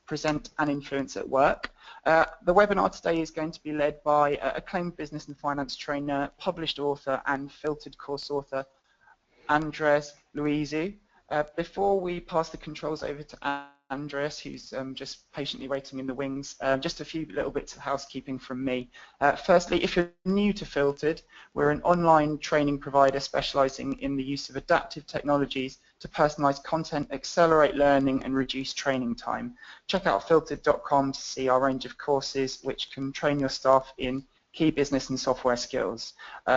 Present and Influence at Work. The webinar today is going to be led by acclaimed business and finance trainer, published author and filtered course author, Andreas Loizou. Before we pass the controls over to Andreas, who's just patiently waiting in the wings, just a few little bits of housekeeping from me. Firstly, if you're new to Filtered, we're an online training provider specializing in the use of adaptive technologies to personalize content, accelerate learning, and reduce training time. Check out filtered.com to see our range of courses which can train your staff in key business and software skills.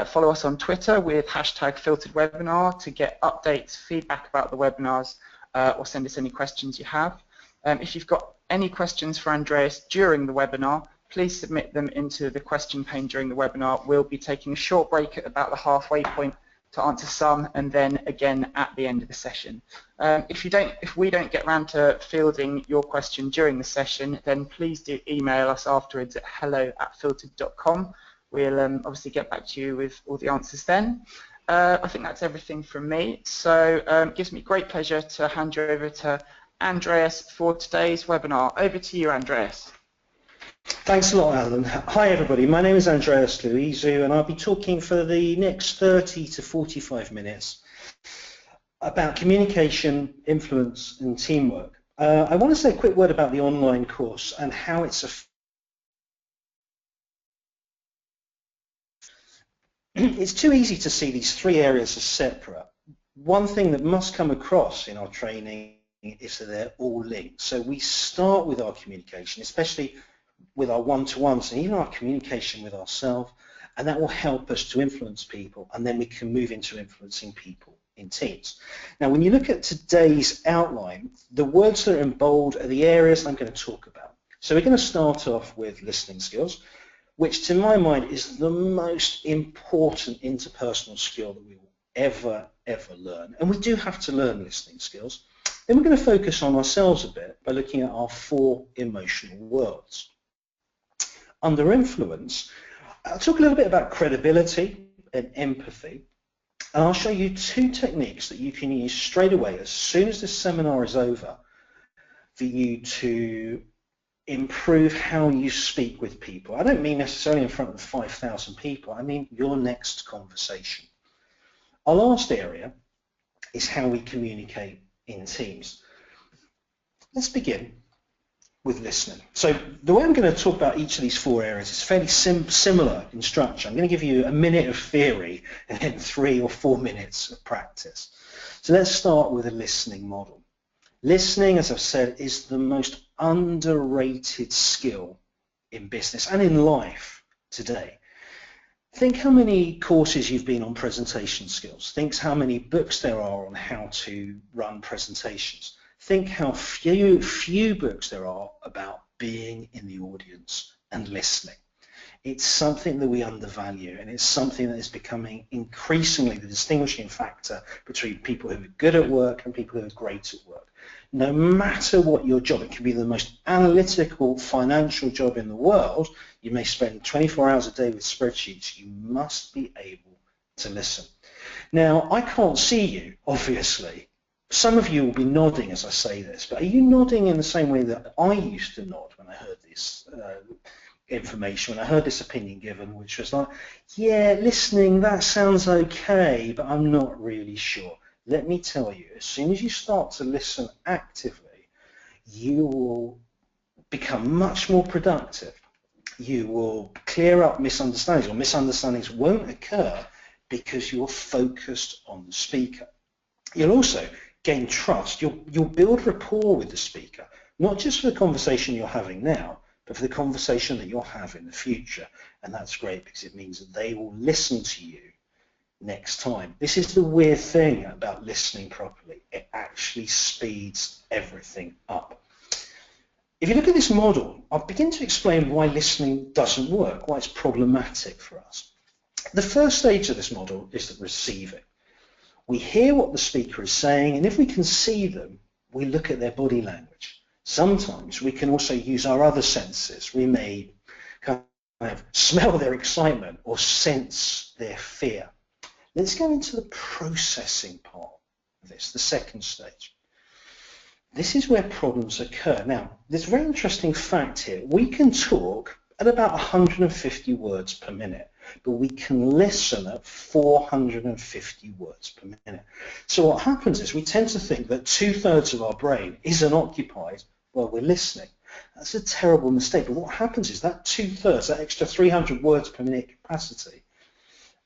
Follow us on Twitter with #FilteredWebinar to get updates, feedback about the webinars, or send us any questions you have. If you've got any questions for Andreas during the webinar, please submit them into the question pane during the webinar. We'll be taking a short break at about the halfway point to answer some, and then again at the end of the session. If we don't get around to fielding your question during the session, then please do email us afterwards at hello@filtered.com. We'll obviously get back to you with all the answers then. I think that's everything from me. So it gives me great pleasure to hand you over to Andreas for today's webinar. Over to you, Andreas. Thanks a lot, Alan. Hi everybody, my name is Andreas Loizou and I'll be talking for the next 30 to 45 minutes about communication, influence and teamwork. I want to say a quick word about the online course and how it's It's too easy to see these three areas as separate. One thing that must come across in our training is that they're all linked. So we start with our communication, especially with our one-to-ones and even our communication with ourselves, and that will help us to influence people, and then we can move into influencing people in teams. Now, when you look at today's outline, the words that are in bold are the areas I'm going to talk about. So we're going to start off with listening skills, which to my mind is the most important interpersonal skill that we will ever learn. And we do have to learn listening skills. Then we're going to focus on ourselves a bit by looking at our 4 emotional worlds. Under influence, I'll talk a little bit about credibility and empathy. And I'll show you 2 techniques that you can use straight away as soon as this seminar is over for you to improve how you speak with people. I don't mean necessarily in front of 5,000 people, I mean your next conversation. Our last area is how we communicate in teams. Let's begin with listening. So the way I'm going to talk about each of these 4 areas is fairly similar in structure. I'm going to give you a minute of theory and then 3 or 4 minutes of practice. So let's start with a listening model. Listening, as I've said, is the most underrated skill in business and in life today. Think how many courses you've been on presentation skills. Think how many books there are on how to run presentations. Think how few books there are about being in the audience and listening. It's something that we undervalue, and it's something that is becoming increasingly the distinguishing factor between people who are good at work and people who are great at work. No matter what your job, it can be the most analytical financial job in the world, you may spend 24 hours a day with spreadsheets, you must be able to listen. Now, I can't see you, obviously. Some of you will be nodding as I say this, but are you nodding in the same way that I used to nod when I heard this information, when I heard this opinion given, which was like, yeah, listening, that sounds okay, but I'm not really sure. Let me tell you, as soon as you start to listen actively, you will become much more productive. You will clear up misunderstandings, or misunderstandings won't occur because you're focused on the speaker. You'll also gain trust. You'll build rapport with the speaker, not just for the conversation you're having now, but for the conversation that you'll have in the future. And that's great because it means that they will listen to you next time. This is the weird thing about listening properly. It actually speeds everything up. If you look at this model, I'll begin to explain why listening doesn't work, why it's problematic for us. The first stage of this model is the receiving. We hear what the speaker is saying, and if we can see them, we look at their body language. Sometimes we can also use our other senses. We may kind of smell their excitement or sense their fear. Let's go into the processing part of this, the second stage. This is where problems occur. Now, there's a very interesting fact here. We can talk at about 150 words per minute, but we can listen at 450 words per minute. So what happens is we tend to think that 2/3 of our brain isn't occupied while we're listening. That's a terrible mistake, but what happens is that 2/3, that extra 300 words per minute capacity,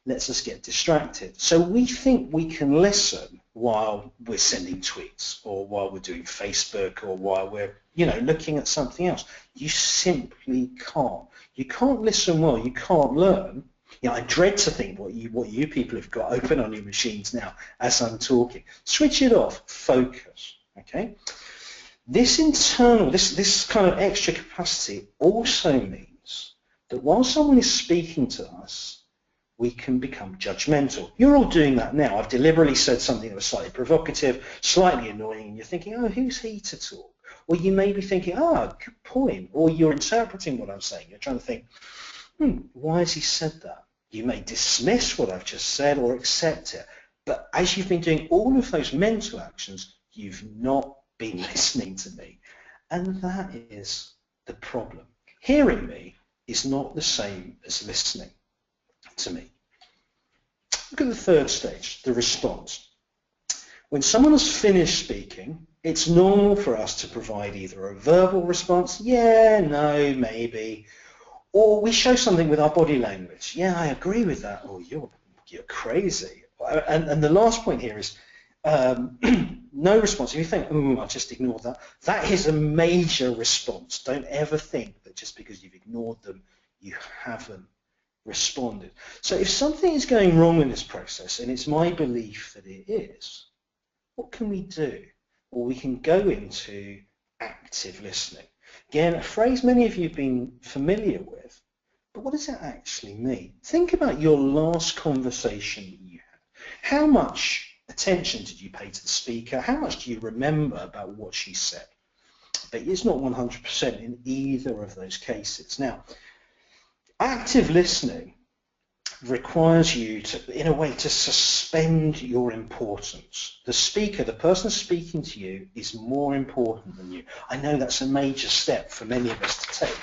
lets us get distracted. So we think we can listen while we're sending tweets or while we're doing Facebook or while we're, looking at something else. You simply can't. You can't listen well. You can't learn. I dread to think what you people have got open on your machines now as I'm talking. Switch it off. Focus. Okay. This kind of extra capacity also means that while someone is speaking to us, we can become judgmental. You're all doing that now. I've deliberately said something that was slightly provocative, slightly annoying, and you're thinking, oh, who's he to talk? Or you may be thinking, good point. Or you're interpreting what I'm saying. You're trying to think, why has he said that? You may dismiss what I've just said or accept it. But as you've been doing all of those mental actions, you've not been listening to me. And that is the problem. Hearing me is not the same as listening to me. Look at the third stage, the response. When someone has finished speaking, it's normal for us to provide either a verbal response, yeah, no, maybe, or we show something with our body language. Yeah, I agree with that. Oh, you're crazy. And the last point here is no response. If you think, I'll just ignore that, that is a major response. Don't ever think that just because you've ignored them, you haven't responded. So if something is going wrong in this process, and it's my belief that it is, what can we do? Well, we can go into active listening. Again, a phrase many of you have been familiar with, but what does that actually mean? Think about your last conversation that you had. How much attention did you pay to the speaker? How much do you remember about what she said? But it's not 100% in either of those cases. Now, active listening requires you to, in a way, to suspend your importance. The speaker, the person speaking to you, is more important than you. I know that's a major step for many of us to take,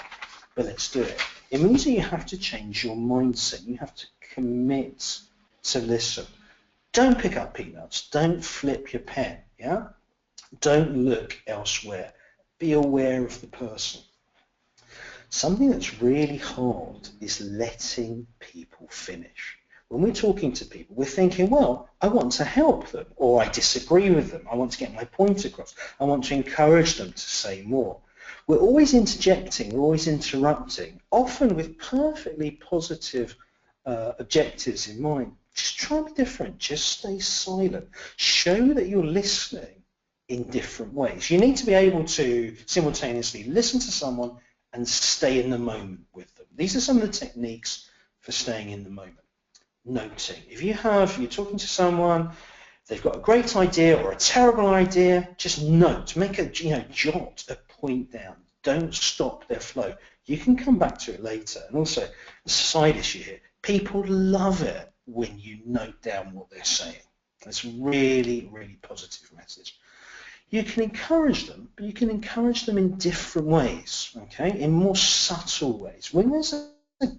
but let's do it. It means that you have to change your mindset. You have to commit to listen. Don't pick up peanuts. Don't flip your pen. Yeah? Don't look elsewhere. Be aware of the person. Something that's really hard is letting people finish. When we're talking to people, we're thinking, well, I want to help them, or I disagree with them. I want to get my point across. I want to encourage them to say more. We're always interjecting, we're always interrupting, often with perfectly positive objectives in mind. Just try and be different. Just stay silent. Show that you're listening in different ways. You need to be able to simultaneously listen to someone and stay in the moment with them. These are some of the techniques for staying in the moment. Noting. If you're talking to someone, they've got a great idea or a terrible idea, just note, make a jot a point down. Don't stop their flow. You can come back to it later. And also, a side issue here, people love it when you note down what they're saying. That's a really, really positive message. You can encourage them, but you can encourage them in different ways, okay? In more subtle ways. When there's a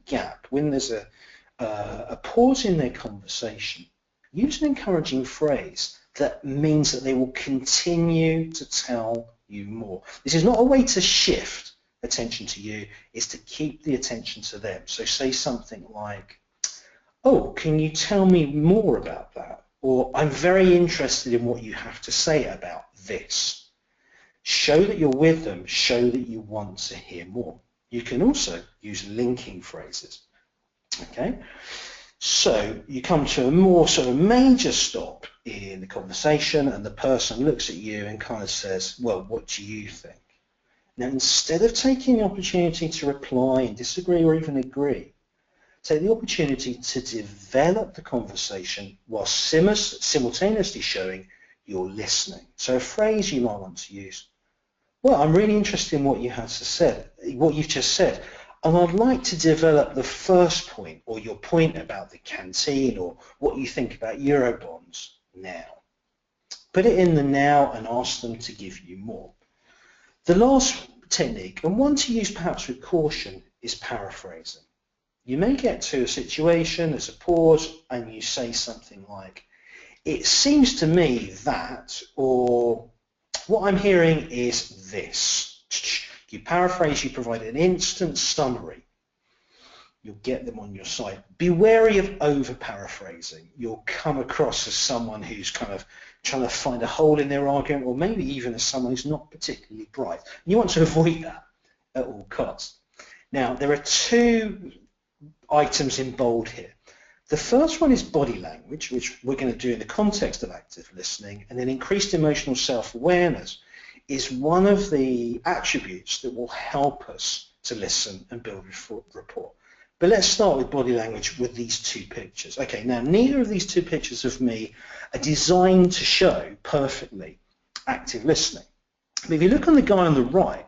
gap, when there's a pause in their conversation, use an encouraging phrase that means that they will continue to tell you more. This is not a way to shift attention to you, it's to keep the attention to them. So say something like, oh, can you tell me more about that? Or I'm very interested in what you have to say about this. Show that you're with them, show that you want to hear more. You can also use linking phrases. Okay, so you come to a more sort of major stop in the conversation and the person looks at you and kind of says, well, what do you think? Now, instead of taking the opportunity to reply and disagree or even agree, take the opportunity to develop the conversation while simultaneously showing you're listening. So a phrase you might want to use, well, I'm really interested in what you've just said, and I'd like to develop the first point, or your point about the canteen, or what you think about Eurobonds now. Put it in the now and ask them to give you more. The last technique, and one to use perhaps with caution, is paraphrasing. You may get to a situation, there's a pause, and you say something like, "It seems to me that," or "What I'm hearing is this." You paraphrase, you provide an instant summary. You'll get them on your side. Be wary of over-paraphrasing. You'll come across as someone who's kind of trying to find a hole in their argument, or maybe even as someone who's not particularly bright. You want to avoid that at all costs. Now, there are two items in bold here. The first one is body language, which we're going to do in the context of active listening, and then increased emotional self-awareness is one of the attributes that will help us to listen and build rapport. But let's start with body language with these two pictures. Okay, now neither of these two pictures of me are designed to show perfectly active listening. But if you look on the guy on the right,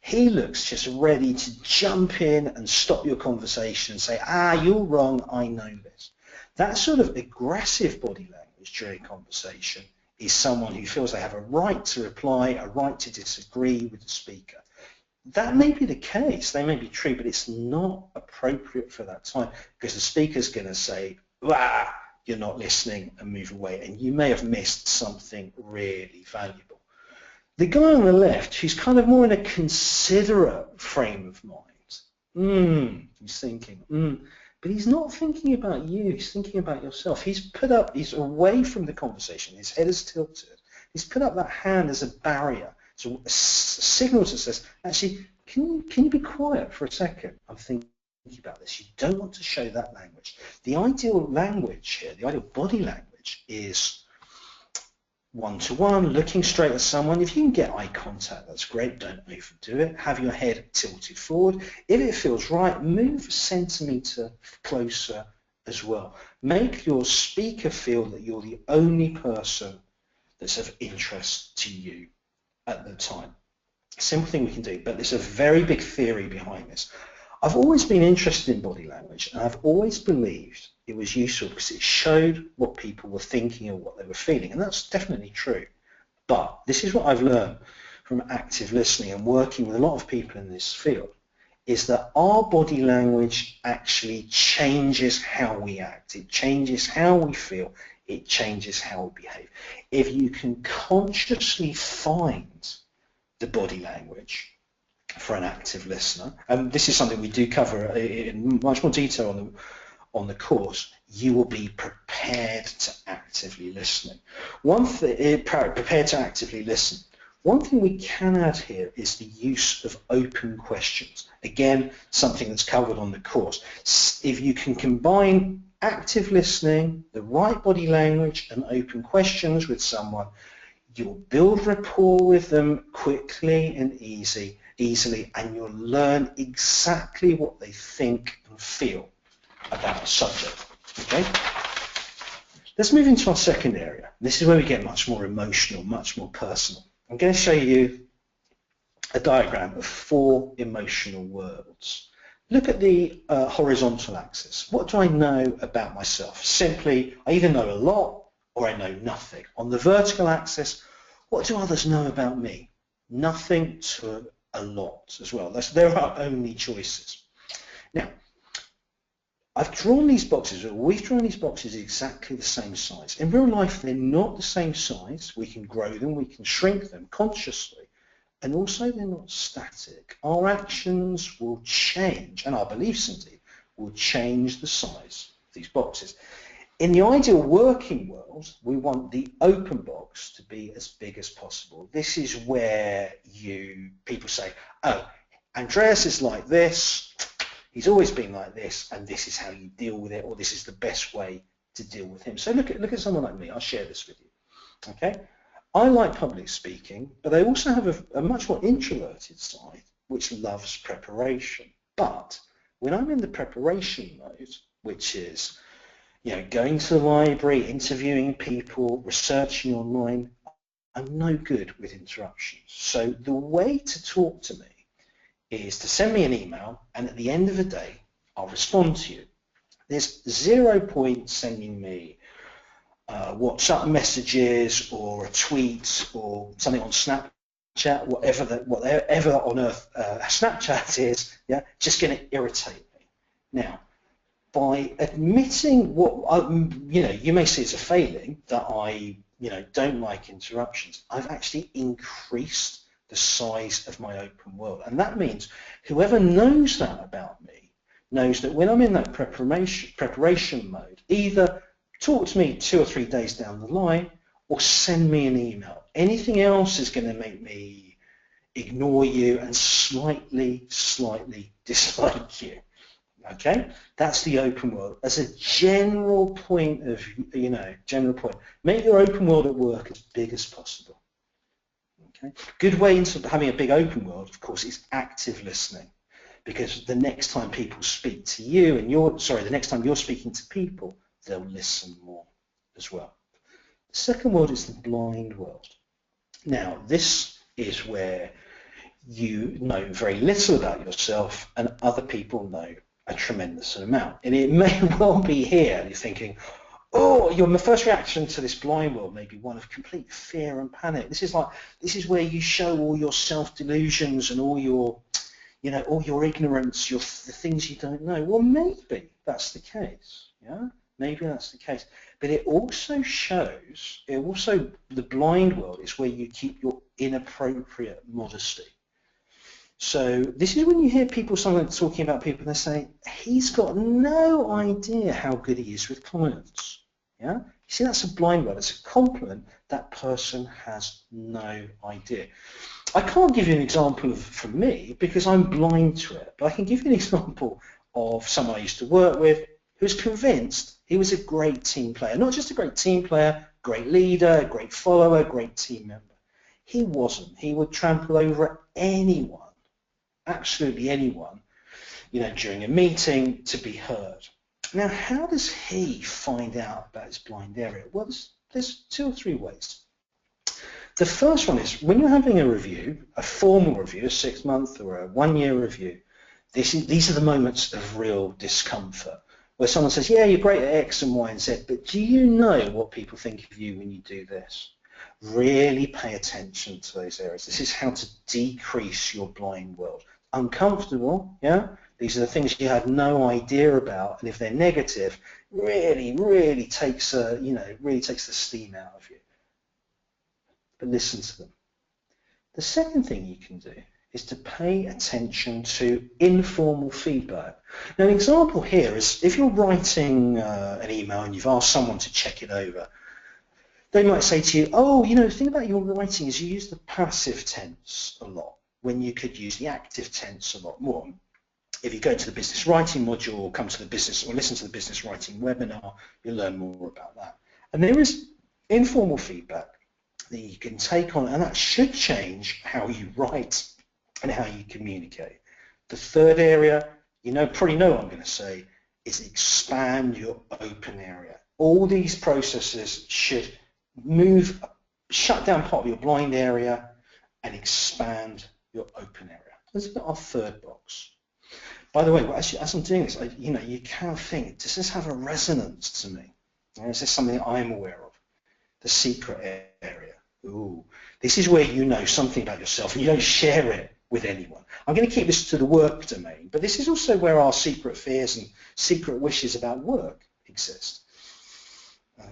he looks just ready to jump in and stop your conversation and say, "You're wrong, I know this." That sort of aggressive body language during conversation is someone who feels they have a right to reply, a right to disagree with the speaker. That may be the case, they may be true, but it's not appropriate for that time because the speaker's going to say, "You're not listening," and move away, and you may have missed something really valuable. The guy on the left, who's kind of more in a considerate frame of mind, he's thinking, but he's not thinking about you, he's thinking about yourself. He's away from the conversation, his head is tilted. He's put up that hand as a barrier, so a signal that says, actually, can you be quiet for a second? I'm thinking about this. You don't want to show that language. The ideal language here, the ideal body language is one-to-one, looking straight at someone. If you can get eye contact, that's great. Don't overdo it. Have your head tilted forward. If it feels right, move a centimetre closer as well. Make your speaker feel that you're the only person that's of interest to you at the time. Simple thing we can do, but there's a very big theory behind this. I've always been interested in body language, and I've always believed it was useful because it showed what people were thinking and what they were feeling, and that's definitely true. But this is what I've learned from active listening and working with a lot of people in this field, is that our body language actually changes how we act. It changes how we feel. It changes how we behave. If you can consciously find the body language for an active listener, and this is something we do cover in much more detail on the course, you will be prepared to actively listen. Prepared to actively listen. One thing we can add here is the use of open questions. Again, something that's covered on the course. If you can combine active listening, the right body language, and open questions with someone, you'll build rapport with them quickly and easily, and you'll learn exactly what they think and feel about a subject. Okay? Let's move into our second area. This is where we get much more emotional, much more personal. I'm going to show you a diagram of 4 emotional worlds. Look at the horizontal axis. What do I know about myself? Simply, I either know a lot or I know nothing. On the vertical axis, what do others know about me? Nothing to a lot as well. There are only choices. Now, I've drawn these boxes, or we've drawn these boxes exactly the same size. In real life, they're not the same size. We can grow them, we can shrink them consciously, and also they're not static. Our actions will change, and our beliefs indeed will change the size of these boxes. In the ideal working world, we want the open box to be as big as possible. This is where people say, "Oh, Andreas is like this, he's always been like this, and this is how you deal with it," or "this is the best way to deal with him." So look at someone like me. I'll share this with you. Okay, I like public speaking, but I also have a much more introverted side which loves preparation. But when I'm in the preparation mode, which is going to the library, interviewing people, researching online, I'm no good with interruptions. So the way to talk to me is to send me an email, and at the end of the day, I'll respond to you. There's 0 point sending me WhatsApp messages or a tweet or something on Snapchat, whatever on earth Snapchat is, yeah, just going to irritate me. Now, by admitting what, you may see as a failing that I, don't like interruptions, I've actually increased the size of my open world. And that means whoever knows that about me knows that when I'm in that preparation mode, either talk to me 2 or 3 days down the line or send me an email. Anything else is going to make me ignore you and slightly dislike you. Okay, that's the open world. As a general point of, make your open world at work as big as possible. Okay, good way into having a big open world, of course, is active listening, because the next time people speak to you, the next time you're speaking to people, they'll listen more as well. The second world is the blind world. Now, this is where you know very little about yourself and other people know a tremendous amount. And it may well be here, and you're thinking, oh, your first reaction to this blind world may be one of complete fear and panic. This is where you show all your self-delusions and all your ignorance, the things you don't know. Well, maybe that's the case, yeah? Maybe that's the case. But it also shows, the blind world is where you keep your inappropriate modesty. So this is when you hear people sometimes talking about people and they say, he's got no idea how good he is with clients. Yeah? You see, that's a blind world. It's a compliment. That person has no idea. I can't give you an example from me because I'm blind to it, but I can give you an example of someone I used to work with who was convinced he was a great team player. Not just a great team player, great leader, great follower, great team member. He wasn't. He would trample over anyone, absolutely anyone, during a meeting to be heard. Now, how does he find out about his blind area? Well, there's 2 or 3 ways. The first one is when you're having a review, a formal review, a 6-month or a 1-year review, these are the moments of real discomfort, where someone says, yeah, you're great at X and Y and Z, but do you know what people think of you when you do this? Really pay attention to those areas. This is how to decrease your blind world. Uncomfortable, yeah? These are the things you have no idea about, and if they're negative, really takes the steam out of you. But listen to them. The second thing you can do is to pay attention to informal feedback. Now, an example here is if you're writing an email and you've asked someone to check it over, they might say to you, oh, the thing about your writing is you use the passive tense a lot when you could use the active tense a lot more. If you go to the business writing module or listen to the business writing webinar, you'll learn more about that. And there is informal feedback that you can take on, and that should change how you write and how you communicate. The third area, probably know what I'm going to say, is expand your open area. All these processes should shut down part of your blind area and expand your open area. Let's look at our third box. By the way, as I'm doing this, you can think, does this have a resonance to me? Or is this something I'm aware of? The secret area. Ooh, this is where you know something about yourself and you don't share it with anyone. I'm going to keep this to the work domain, but this is also where our secret fears and secret wishes about work exist.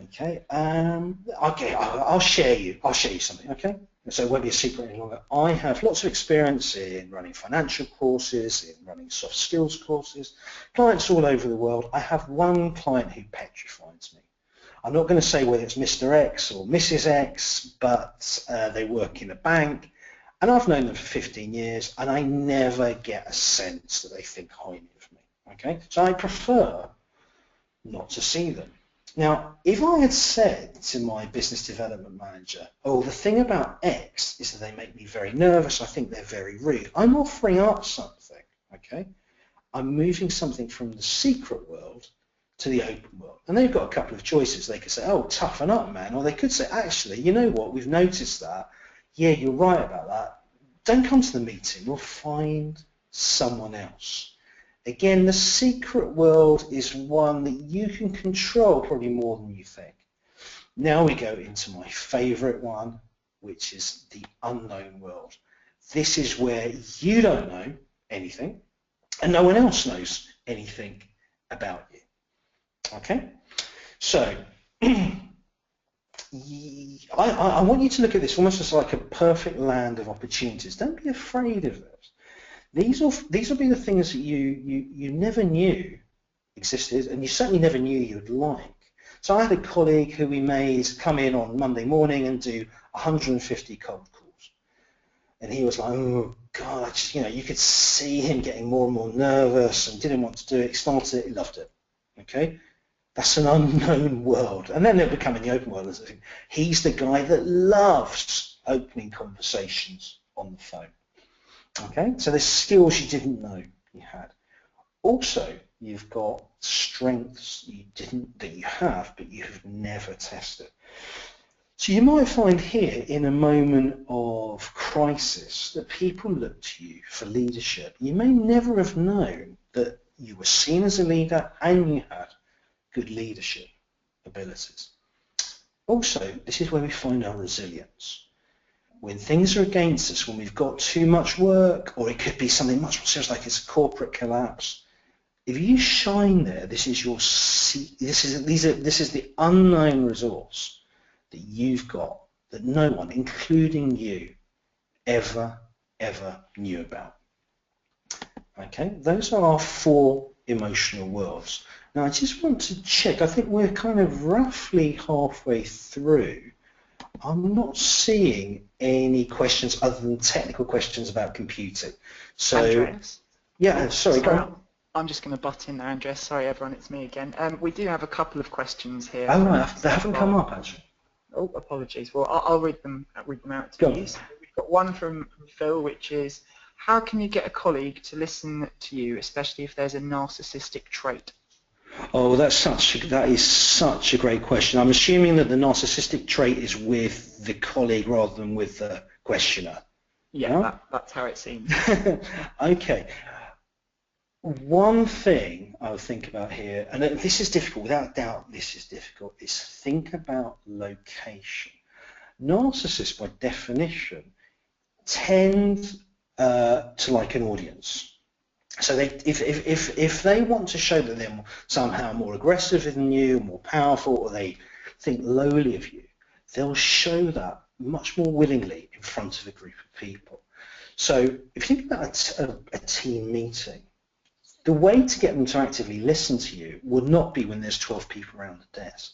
Okay, I'll share you something, okay? So it won't be a secret any longer. I have lots of experience in running financial courses, in running soft skills courses, clients all over the world. I have one client who petrifies me. I'm not going to say whether it's Mr. X or Mrs. X, but they work in a bank, and I've known them for 15 years, and I never get a sense that they think highly of me, okay? So I prefer not to see them. Now, if I had said to my business development manager, oh, the thing about X is that they make me very nervous, I think they're very rude, I'm offering up something, okay? I'm moving something from the secret world to the open world. And they've got a couple of choices. They could say, oh, toughen up, man. Or they could say, actually, you know what, we've noticed that. Yeah, you're right about that. Don't come to the meeting. We'll find someone else. Again, the secret world is one that you can control probably more than you think. Now we go into my favourite one, which is the unknown world. This is where you don't know anything and no one else knows anything about you. Okay? So, I want you to look at this almost as like a perfect land of opportunities. Don't be afraid of this. These will be the things that you never knew existed, and you certainly never knew you'd like. So I had a colleague who we made come in on Monday morning and do 150 cold calls. And he was like, oh God, you could see him getting more and more nervous and didn't want to do it. He started it, he loved it. Okay? That's an unknown world. And then they'll become in the open world. He's the guy that loves opening conversations on the phone. Okay? So there's skills you didn't know you had. Also, you've got strengths that you have, but you have never tested. So you might find here, in a moment of crisis, that people look to you for leadership. You may never have known that you were seen as a leader and you had good leadership abilities. Also, this is where we find our resilience. When things are against us, when we've got too much work, or it could be something much more serious like it's a corporate collapse, if you shine there, this is the unknown resource that you've got that no one, including you, ever knew about. Okay, those are our 4 emotional worlds. Now I just want to check, I think we're kind of roughly halfway through. I'm not seeing any questions other than technical questions about computing. So, Andreas? Yeah, sorry, go on. I'm just going to butt in there, Andreas. Sorry, everyone, it's me again. We do have a couple of questions here. Oh, right, they haven't come up, actually. Oh, apologies. Well, I'll read them out to you. So we've got one from Phil, which is, how can you get a colleague to listen to you, especially if there's a narcissistic trait? Oh, that is such a great question. I'm assuming that the narcissistic trait is with the colleague rather than with the questioner. Yeah, that's how it seems. Okay. One thing I would think about here, and this is difficult, without doubt this is difficult, is think about location. Narcissists, by definition, tend to like an audience. So if they want to show that they're somehow more aggressive than you, more powerful, or they think lowly of you, they'll show that much more willingly in front of a group of people. So if you think about a team meeting, the way to get them to actively listen to you would not be when there's 12 people around the desk.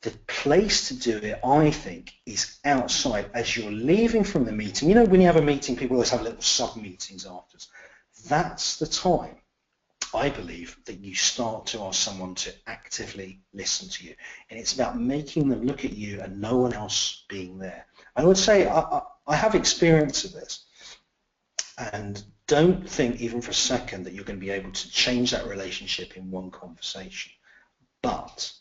The place to do it, I think, is outside as you're leaving from the meeting. You know, when you have a meeting, people always have little sub-meetings afterwards. That's the time, I believe, that you start to ask someone to actively listen to you. And it's about making them look at you and no one else being there. I would say I have experience of this. And don't think even for a second that you're going to be able to change that relationship in one conversation. But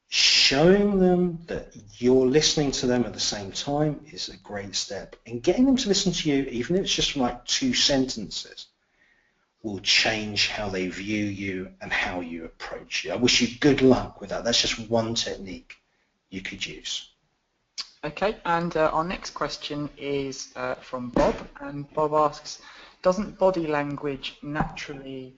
showing them that you're listening to them at the same time is a great step. And getting them to listen to you, even if it's just from like 2 sentences, will change how they view you and how you approach you. I wish you good luck with that. That's just one technique you could use. Okay, and our next question is from Bob, and Bob asks, doesn't body language naturally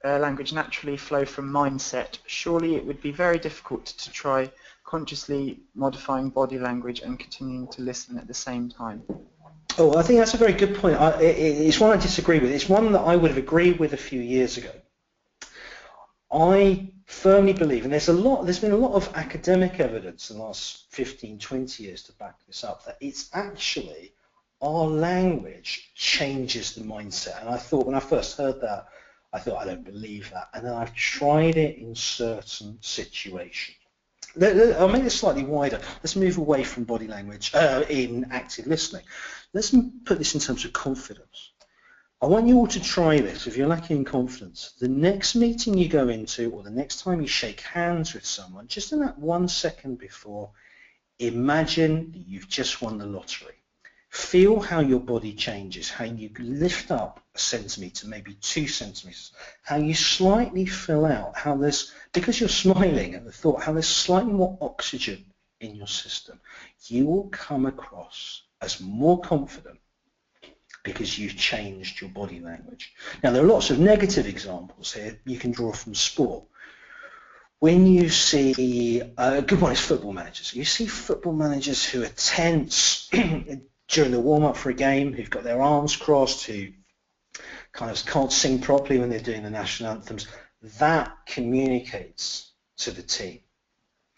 language naturally flow from mindset? Surely it would be very difficult to try consciously modifying body language and continuing to listen at the same time. Oh, I think that's a very good point. It's one I disagree with. It's one that I would have agreed with a few years ago. I firmly believe, and there's been a lot of academic evidence in the last 15, 20 years to back this up, that it's actually our language changes the mindset. And I thought, when I first heard that, I thought, I don't believe that. And then I've tried it in certain situations. I'll make this slightly wider. Let's move away from body language in active listening. Let's put this in terms of confidence. I want you all to try this. If you're lacking in confidence, the next meeting you go into or the next time you shake hands with someone, just in that 1 second before, imagine that you've just won the lottery. Feel how your body changes, how you lift up a centimetre, maybe 2 centimetres, how you slightly fill out, how there's, because you're smiling at the thought, how there's slightly more oxygen in your system. You will come across as more confident because you've changed your body language. Now, there are lots of negative examples here you can draw from sport. When you see, a good one is football managers. You see football managers who are tense during the warm-up for a game, who've got their arms crossed, who kind of can't sing properly when they're doing the national anthems. That communicates to the team,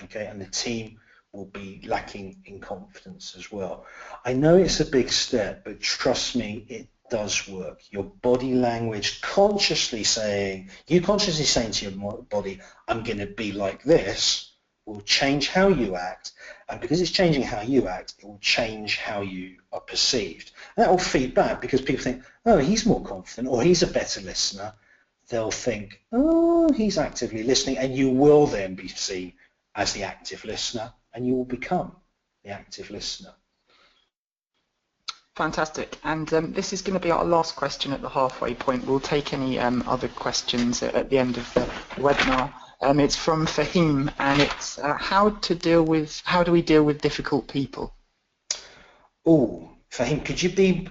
okay, and the team will be lacking in confidence as well. I know it's a big step, but trust me, it does work. Your body language, consciously saying to your body, I'm going to be like this, will change how you act, and because it's changing how you act, it will change how you are perceived. And that will feed back because people think, oh, he's more confident, or he's a better listener. They'll think, oh, he's actively listening, and you will then be seen as the active listener, and you will become the active listener. Fantastic. And this is going to be our last question at the halfway point. We'll take any other questions at the end of the webinar. It's from Fahim, and it's how do we deal with difficult people? Oh, Fahim,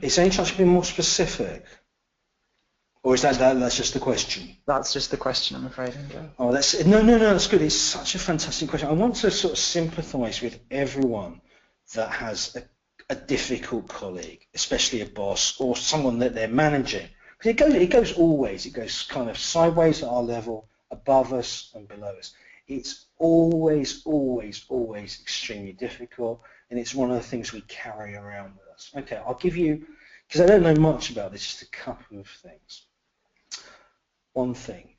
is there any chance you could be more specific? Or is that's just the question? That's just the question, I'm afraid. Oh, no, that's good. It's such a fantastic question. I want to sort of sympathise with everyone that has a difficult colleague, especially a boss or someone that they're managing. Because it goes kind of sideways at our level, above us and below us. It's always extremely difficult, and it's one of the things we carry around with us. Okay, I'll give you, because I don't know much about this, just a couple of things. One thing,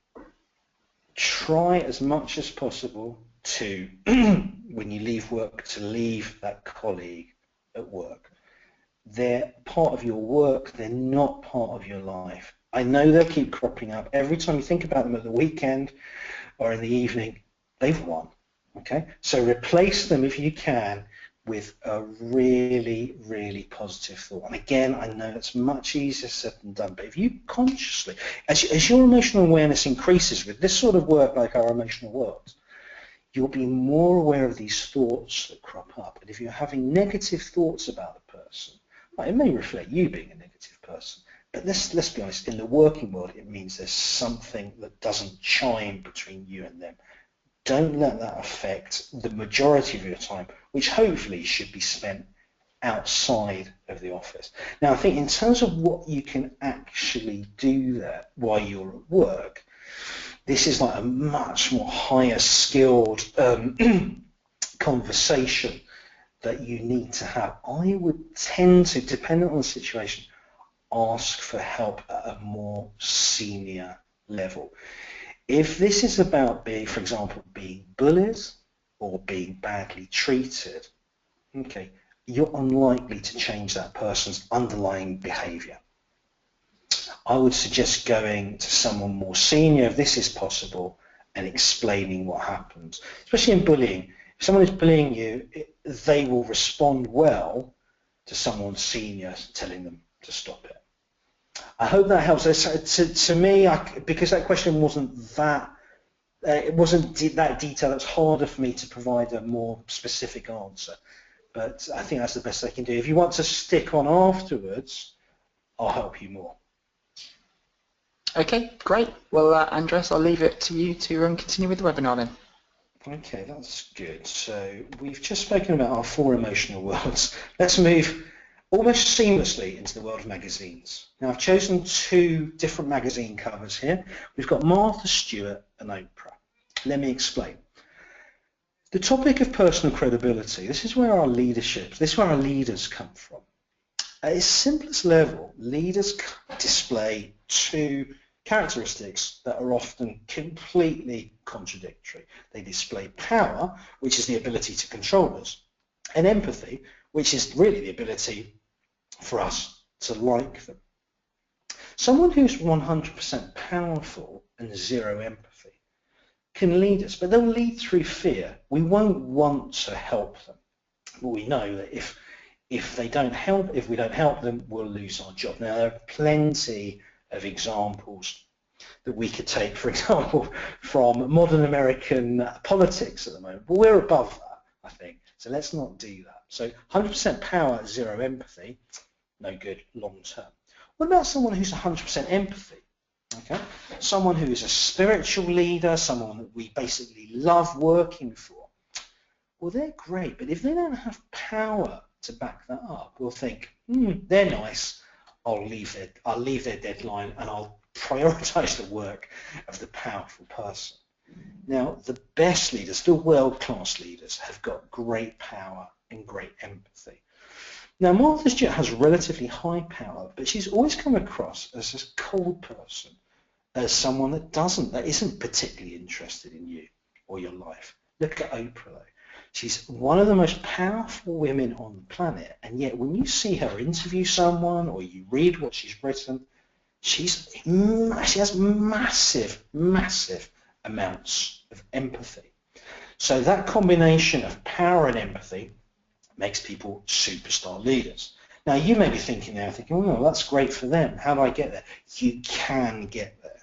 try as much as possible to, when you leave work, to leave that colleague at work. They're part of your work, they're not part of your life. I know they'll keep cropping up. Every time you think about them at the weekend or in the evening, they've won, okay? So replace them if you can with a really positive thought. And again, I know it's much easier said than done, but if you consciously, as your emotional awareness increases with this sort of work like our emotional world, you'll be more aware of these thoughts that crop up. And if you're having negative thoughts about a person, well, it may reflect you being a negative person, but let's be honest, in the working world, it means there's something that doesn't chime between you and them. Don't let that affect the majority of your time, which hopefully should be spent outside of the office. Now, I think in terms of what you can actually do there while you're at work, this is like a much more higher skilled conversation that you need to have. I would tend to, depending on the situation, ask for help at a more senior level. If this is about being, for example, being bullied or being badly treated, okay, you're unlikely to change that person's underlying behavior. I would suggest going to someone more senior, if this is possible, and explaining what happens. Especially in bullying. If someone is bullying you, they will respond well to someone senior telling them to stop it. I hope that helps. To me, because that question wasn't that detailed, it's harder for me to provide a more specific answer. But I think that's the best I can do. If you want to stick on afterwards, I'll help you more. Okay, great. Well, Andreas, I'll leave it to you to continue with the webinar then. Okay, that's good. So we've just spoken about our 4 emotional worlds. Let's move almost seamlessly into the world of magazines. Now, I've chosen 2 different magazine covers here. We've got Martha Stewart and Oprah. Let me explain. The topic of personal credibility, this is where our leaders come from. At its simplest level, leaders display 2 characteristics that are often completely contradictory. They display power, which is the ability to control us, and empathy, which is really the ability for us to like them. Someone who's 100% powerful and 0 empathy can lead us, but they'll lead through fear. We won't want to help them, but we know that if If we don't help them, we'll lose our job. Now, there are plenty of examples that we could take, for example, from modern American politics at the moment. But we're above that, I think. So let's not do that. So 100% power, zero empathy, no good long term. What about someone who's 100% empathy? Okay, someone who is a spiritual leader, someone that we basically love working for. Well, they're great, but if they don't have power to back that up, we'll think, they're nice. I'll leave their deadline and I'll prioritize the work of the powerful person. Now, the best leaders, the world-class leaders, have got great power and great empathy. Now, Martha Stewart has relatively high power, but she's always come across as a cold person, as someone that isn't particularly interested in you or your life. Look at Oprah, though. She's one of the most powerful women on the planet, and yet when you see her interview someone or you read what she's written, she has massive, massive amounts of empathy. So that combination of power and empathy makes people superstar leaders. Now, you may be thinking now, well, that's great for them. How do I get there? You can get there,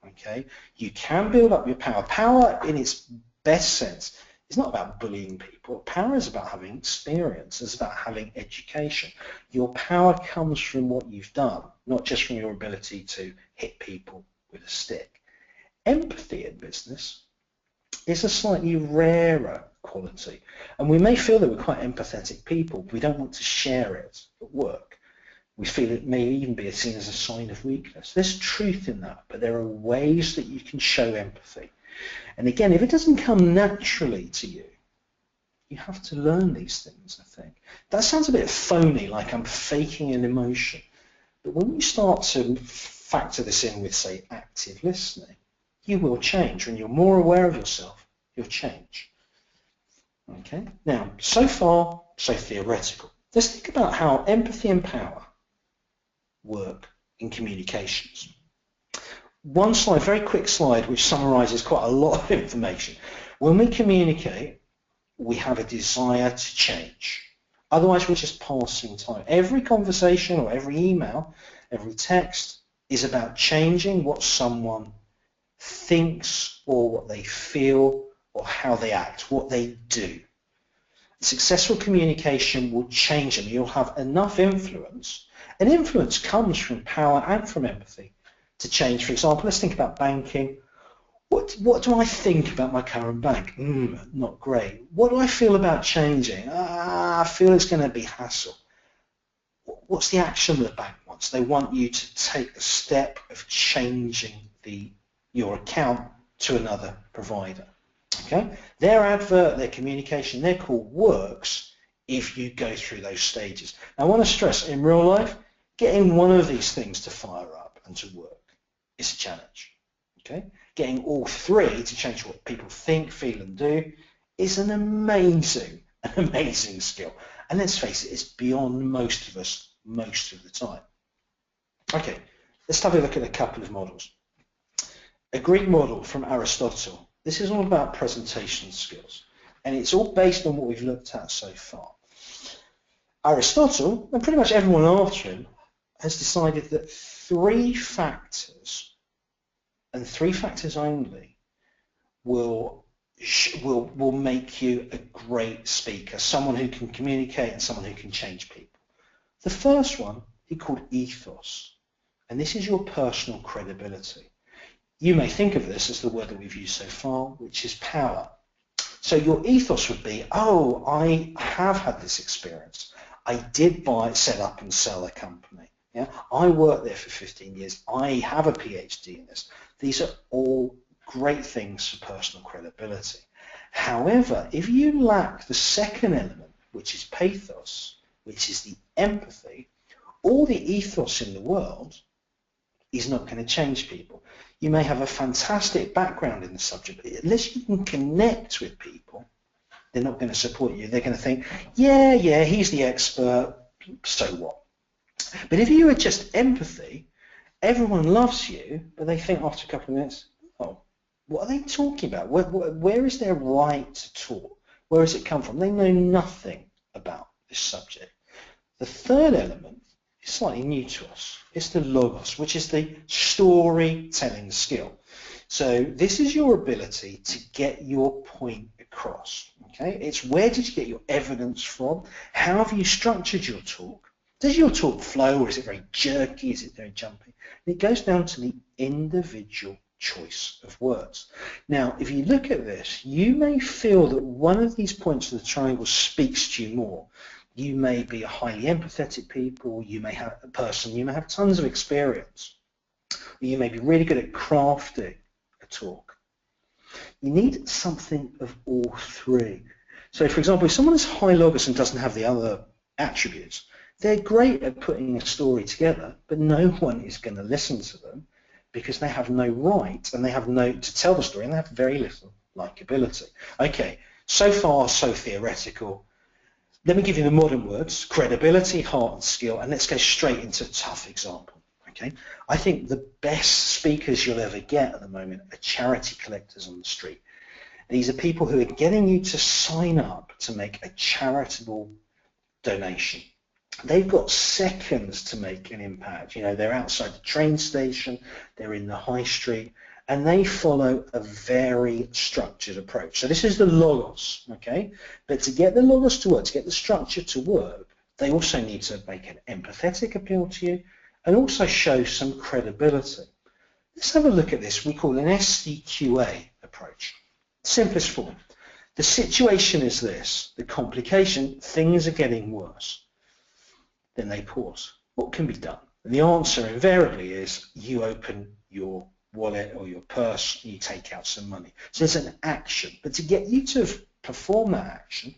okay? You can build up your power. Power in its best sense is not about bullying people. Power is about having experience. It's about having education. Your power comes from what you've done, not just from your ability to hit people with a stick. Empathy in business is a slightly rarer quality, and we may feel that we're quite empathetic people, but we don't want to share it at work. We feel it may even be seen as a sign of weakness. There's truth in that, but there are ways that you can show empathy. And again, if it doesn't come naturally to you, you have to learn these things, I think. That sounds a bit phony, like I'm faking an emotion, but when you start to factor this in with, say, active listening, you will change. When you're more aware of yourself, you'll change. Okay. Now, so far, so theoretical. Let's think about how empathy and power work in communications. One slide, very quick slide, which summarizes quite a lot of information. When we communicate, we have a desire to change. Otherwise, we're just passing time. Every conversation or every email, every text is about changing what someone thinks or what they feel or how they act, what they do. Successful communication will change them. You'll have enough influence, and influence comes from power and from empathy to change. For example, let's think about banking. What do I think about my current bank? Not great. What do I feel about changing? I feel it's going to be hassle. What's the action the bank wants? They want you to take the step of changing your account to another provider. Okay? Their advert, their communication, their call works if you go through those stages. Now, I want to stress, in real life, getting one of these things to fire up and to work is a challenge. Okay? Getting all three to change what people think, feel, and do is an amazing skill. And let's face it, it's beyond most of us most of the time. Okay, let's have a look at a couple of models. A Greek model from Aristotle. This is all about presentation skills, and it's all based on what we've looked at so far. Aristotle, and pretty much everyone after him, has decided that three factors, and three factors only, will make you a great speaker, someone who can communicate and someone who can change people. The first one he called ethos, and this is your personal credibility. You may think of this as the word that we've used so far, which is power. So your ethos would be, oh, I have had this experience. I did set up and sell a company. Yeah? I worked there for 15 years. I have a PhD in this. These are all great things for personal credibility. However, if you lack the second element, which is pathos, which is the empathy, all the ethos in the world is not going to change people. You may have a fantastic background in the subject, but unless you can connect with people, they're not going to support you. They're going to think, yeah, he's the expert, so what? But if you are just empathy, everyone loves you, but they think after a couple of minutes, oh, what are they talking about? Where is their right to talk? Where does it come from? They know nothing about this subject. The third element is slightly new to us. It's the logos, which is the storytelling skill. So this is your ability to get your point across. Okay, it's where did you get your evidence from? How have you structured your talk? Does your talk flow, or is it very jerky? Is it very jumpy? And it goes down to the individual choice of words. Now, if you look at this, you may feel that one of these points of the triangle speaks to you more. You may be a highly empathetic people, you may have a person, you may have tons of experience, you may be really good at crafting a talk. You need something of all three. So for example, if someone is high logos and doesn't have the other attributes, they're great at putting a story together, but no one is going to listen to them because they have no right and they have no to tell the story and they have very little likability. Okay, so far so theoretical. Let me give you the modern words: credibility, heart and skill, and let's go straight into a tough example. Okay, I think the best speakers you'll ever get at the moment are charity collectors on the street. These are people who are getting you to sign up to make a charitable donation. They've got seconds to make an impact. You know, they're outside the train station, they're in the high street, and they follow a very structured approach. So this is the logos, okay? But to get the logos to work, to get the structure to work, they also need to make an empathetic appeal to you and also show some credibility. Let's have a look at this. We call it an SDQA approach. Simplest form. The situation is this. The complication, things are getting worse. Then they pause. What can be done? And the answer invariably is you open your wallet or your purse and you take out some money. So it's an action. But to get you to perform that action,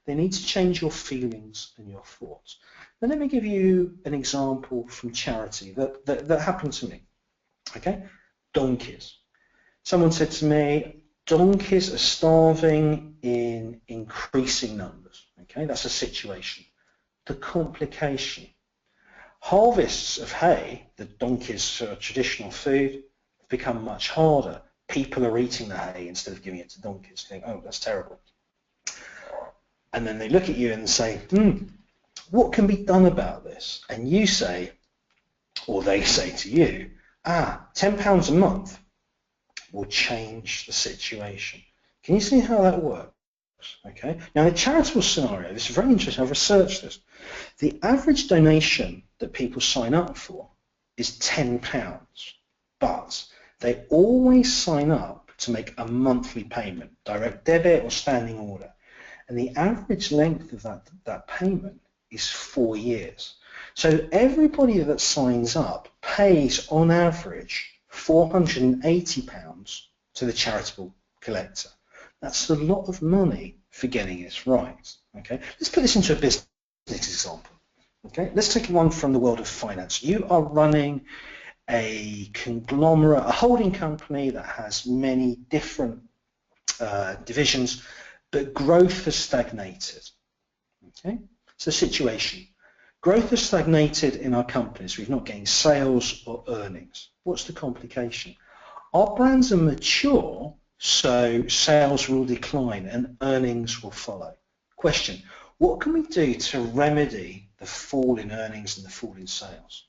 they need to change your feelings and your thoughts. Now let me give you an example from charity that happened to me. Okay, donkeys. Someone said to me, donkeys are starving in increasing numbers. Okay, that's a situation. The complication. Harvests of hay, the donkeys' traditional food, have become much harder. People are eating the hay instead of giving it to donkeys. Think, oh, that's terrible. And then they look at you and say, what can be done about this? And you say, or they say to you, £10 a month will change the situation. Can you see how that works? Okay. Now, in a charitable scenario, this is very interesting. I've researched this. The average donation that people sign up for is £10, but they always sign up to make a monthly payment, direct debit or standing order. And the average length of that payment is 4 years. So everybody that signs up pays, on average, £480 to the charitable collector. That's a lot of money for getting this right. Okay, let's put this into a business example. Okay, let's take one from the world of finance. You are running a conglomerate, a holding company that has many different divisions, but growth has stagnated. Okay, so situation. Growth has stagnated in our companies. We've not gained sales or earnings. What's the complication? Our brands are mature, so sales will decline and earnings will follow. Question, what can we do to remedy the fall in earnings and the fall in sales?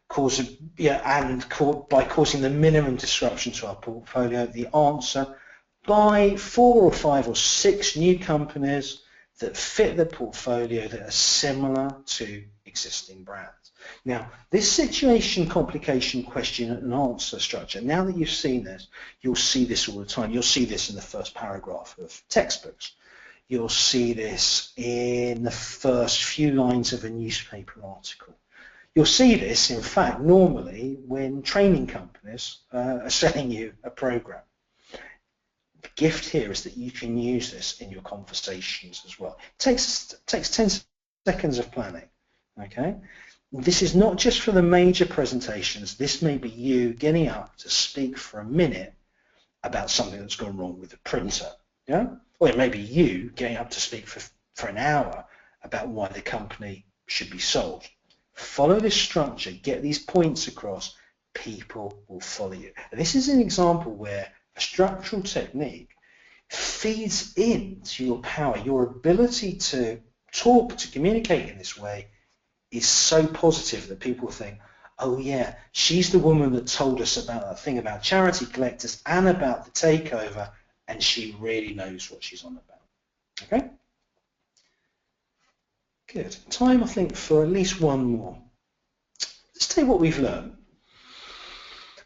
By causing the minimum disruption to our portfolio, the answer, buy 4 or 5 or 6 new companies that fit the portfolio that are similar to existing brands. Now, this situation, complication, question and answer structure, now that you've seen this, you'll see this all the time. You'll see this in the first paragraph of textbooks. You'll see this in the first few lines of a newspaper article. You'll see this, in fact, normally when training companies are selling you a program. The gift here is that you can use this in your conversations as well. It takes 10 seconds of planning. Okay, this is not just for the major presentations. This may be you getting up to speak for a minute about something that's gone wrong with the printer. Yeah, or it may be you getting up to speak for an hour about why the company should be sold. Follow this structure, get these points across, people will follow you. And this is an example where a structural technique feeds into your power, your ability to talk, to communicate in this way is so positive that people think, oh yeah, she's the woman that told us about that thing about charity collectors and about the takeover, and she really knows what she's on about. Okay? Good. Time, I think, for at least one more. Let's take what we've learned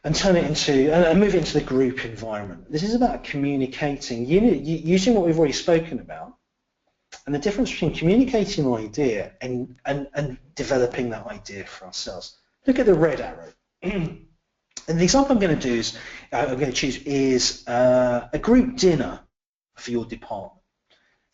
and turn it into, and move it into the group environment. This is about communicating, using what we've already spoken about, and the difference between communicating an idea and developing that idea for ourselves. Look at the red arrow. And the example I'm going to do is, I'm going to choose is a group dinner for your department.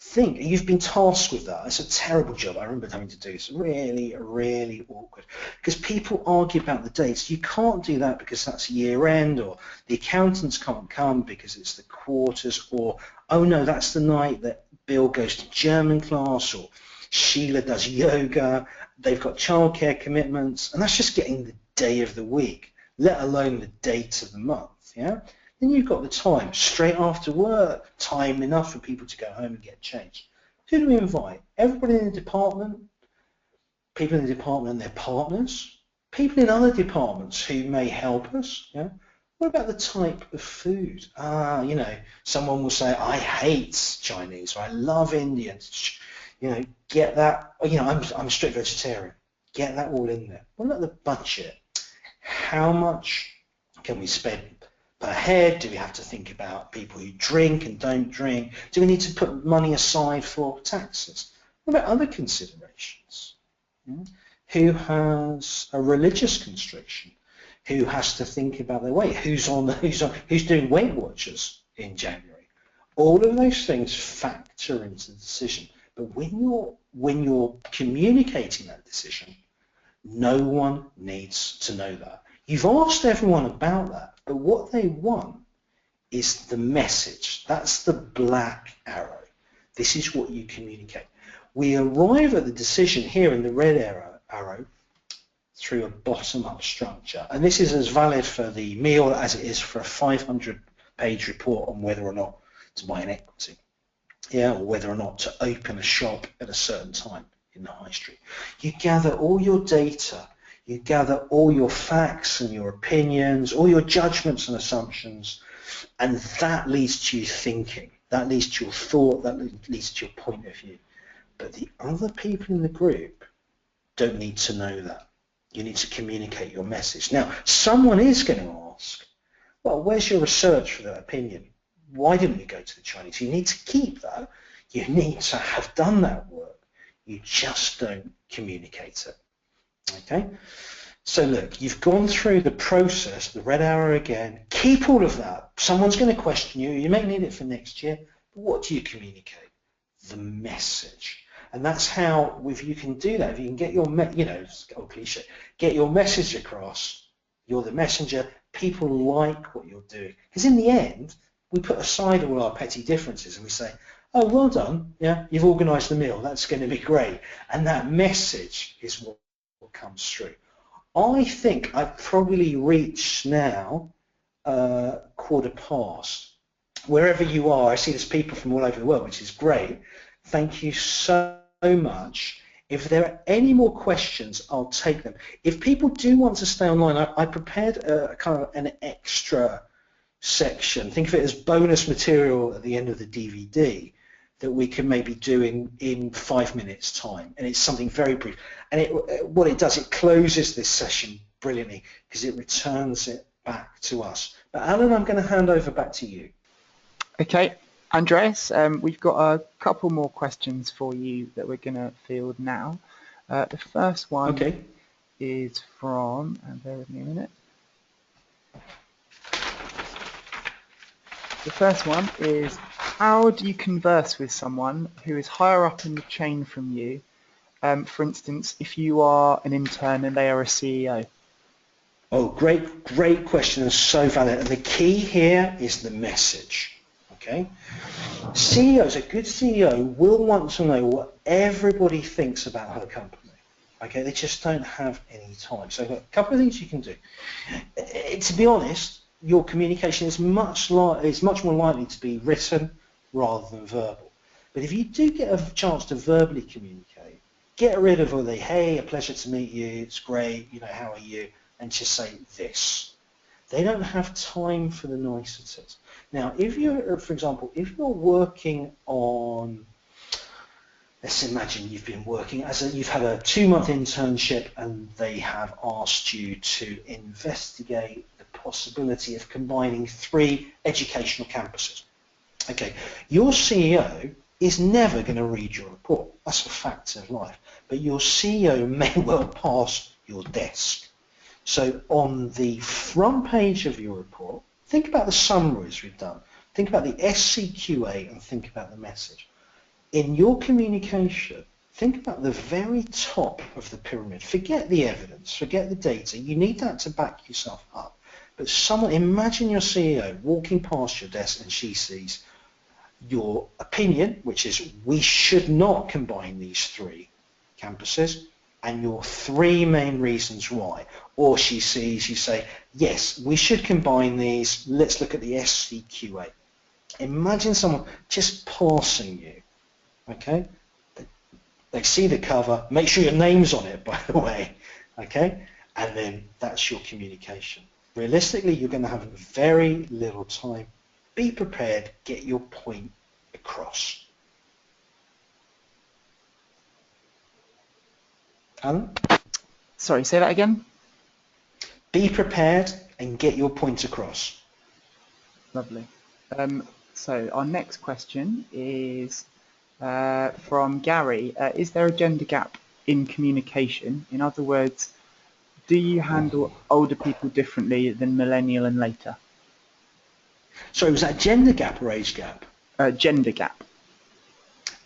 Think, you've been tasked with that. It's a terrible job. I remember having to do this. Really, really awkward. Because people argue about the dates. You can't do that because that's year end, or the accountants can't come because it's the quarters, or, oh no, that's the night that Bill goes to German class, or Sheila does yoga. They've got childcare commitments, and that's just getting the day of the week, let alone the date of the month, yeah? Then you've got the time, straight after work, time enough for people to go home and get changed. Who do we invite? Everybody in the department, people in the department and their partners, people in other departments who may help us, yeah? What about the type of food? You know, someone will say, I hate Chinese, or I love Indians. You know, get that, you know, I'm a strict vegetarian. Get that all in there. What about the budget? How much can we spend per head? Do we have to think about people who drink and don't drink? Do we need to put money aside for taxes? What about other considerations? Yeah? Who has a religious constriction? Who has to think about their weight? Who's doing Weight Watchers in January? All of those things factor into the decision. But when you're communicating that decision, no one needs to know that. You've asked everyone about that, but what they want is the message. That's the black arrow. This is what you communicate. We arrive at the decision here in the red arrow through a bottom-up structure. And this is as valid for the meal as it is for a 500-page report on whether or not to buy an equity, yeah, or whether or not to open a shop at a certain time in the high street. You gather all your data, you gather all your facts and your opinions, all your judgments and assumptions, and that leads to you thinking, that leads to your thought, that leads to your point of view. But the other people in the group don't need to know that. You need to communicate your message. Now, someone is going to ask, well, where's your research for that opinion? Why didn't we go to the Chinese? You need to keep that. You need to have done that work. You just don't communicate it. Okay? So look, you've gone through the process, the red arrow again. Keep all of that. Someone's going to question you. You may need it for next year. But what do you communicate? The message. And that's how, if you can do that, if you can get your, it's old cliche, get your message across, you're the messenger, people like what you're doing. Because in the end, we put aside all our petty differences and we say, oh, well done, yeah, you've organised the meal, that's going to be great. And that message is what comes through. I think I've probably reached now 1:15. Wherever you are, I see there's people from all over the world, which is great. Thank you so much. If there are any more questions, I'll take them. If people do want to stay online, I prepared a kind of an extra section. Think of it as bonus material at the end of the DVD that we can maybe do in 5 minutes time. And it's something very brief. And what it does, it closes this session brilliantly because it returns it back to us. But Alan, I'm going to hand over back to you. Okay. Andreas, we've got a couple more questions for you that we're going to field now. The first one is from, bear with me a minute. The first one is, how do you converse with someone who is higher up in the chain from you? For instance, if you are an intern and they are a CEO. Oh, great question, and so valid. And the key here is the message. Okay, CEOs, a good CEO will want to know what everybody thinks about her company. Okay, they just don't have any time. So I've got a couple of things you can do. To be honest, your communication is much more likely to be written rather than verbal. But if you do get a chance to verbally communicate, Get rid of all the, hey, a pleasure to meet you, it's great, how are you, and just say this. They don't have time for the niceties. Now, if you're, for example, if you're working on, let's imagine you've been working you've had a 2-month internship and they have asked you to investigate the possibility of combining 3 educational campuses. Okay, your CEO is never going to read your report. That's a fact of life. But your CEO may well pass your desk. So on the front page of your report, think about the summaries we've done. Think about the SCQA and think about the message. In your communication, think about the very top of the pyramid. Forget the evidence, forget the data. You need that to back yourself up. But imagine your CEO walking past your desk and she sees your opinion, which is we should not combine these 3 campuses, and your 3 main reasons why. Or she sees you say, yes, we should combine these, let's look at the SCQA. Imagine someone just passing you, okay? They see the cover, make sure your name's on it, by the way, okay? And then that's your communication. Realistically, you're going to have very little time. Be prepared, get your point across. Alan? Sorry, say that again? Be prepared and get your point across. Lovely. So our next question is from Gary. Is there a gender gap in communication? In other words, do you handle older people differently than millennial and later? Sorry, was that gender gap or age gap? Gender gap.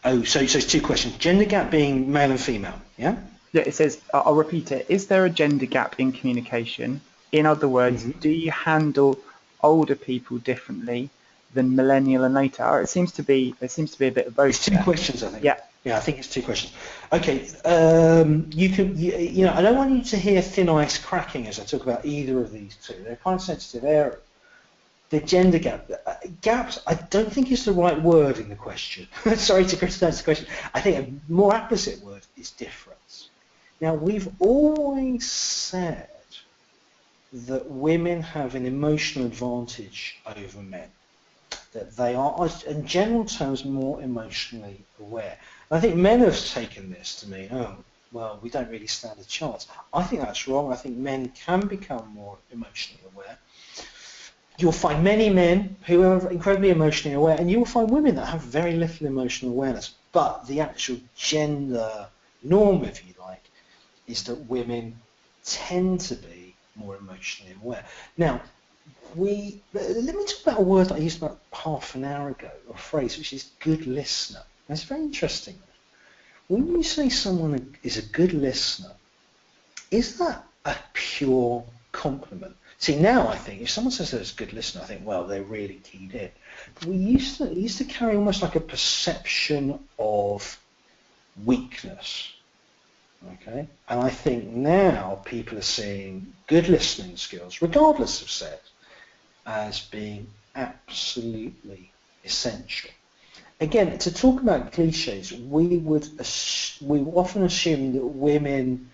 Oh, so it's 2 questions. Gender gap being male and female, yeah? Yeah, it says, I'll repeat it. Is there a gender gap in communication? In other words, do you handle older people differently than millennial and later? Or there seems to be a bit of both. It's 2 questions, I think. Yeah. Yeah, I think it's 2 questions. Okay, I don't want you to hear thin ice cracking as I talk about either of these 2. They're quite sensitive areas. The gender gap. Gaps, I don't think is the right word in the question. Sorry to criticize the question. I think a more opposite word is difference. Now, we've always said that women have an emotional advantage over men, that they are, in general terms, more emotionally aware. And I think men have taken this to mean, oh, well, we don't really stand a chance. I think that's wrong. I think men can become more emotionally aware. You'll find many men who are incredibly emotionally aware, and you will find women that have very little emotional awareness. But the actual gender norm, if you like, is that women tend to be more emotionally aware. Now, let me talk about a word that I used about half an hour ago, or a phrase, which is good listener. And it's very interesting. When you say someone is a good listener, is that a pure compliment? See, now I think if someone says they're a good listener, I think, well, they're really keyed in. But we used to carry almost like a perception of weakness. Okay, and I think now people are seeing good listening skills, regardless of sex, as being absolutely essential. Again, to talk about cliches, we often assume that women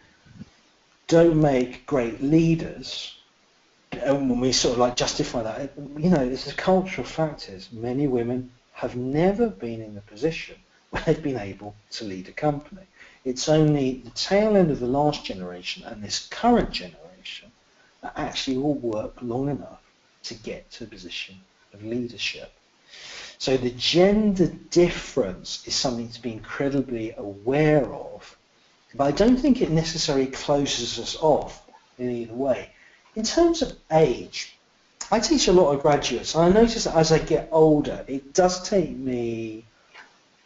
don't make great leaders, and when we sort of like justify that, it's a cultural factors. Many women have never been in the position where they've been able to lead a company. It's only the tail end of the last generation and this current generation that actually will work long enough to get to a position of leadership. So the gender difference is something to be incredibly aware of, but I don't think it necessarily closes us off in either way. In terms of age, I teach a lot of graduates, and I notice that as I get older, it does take me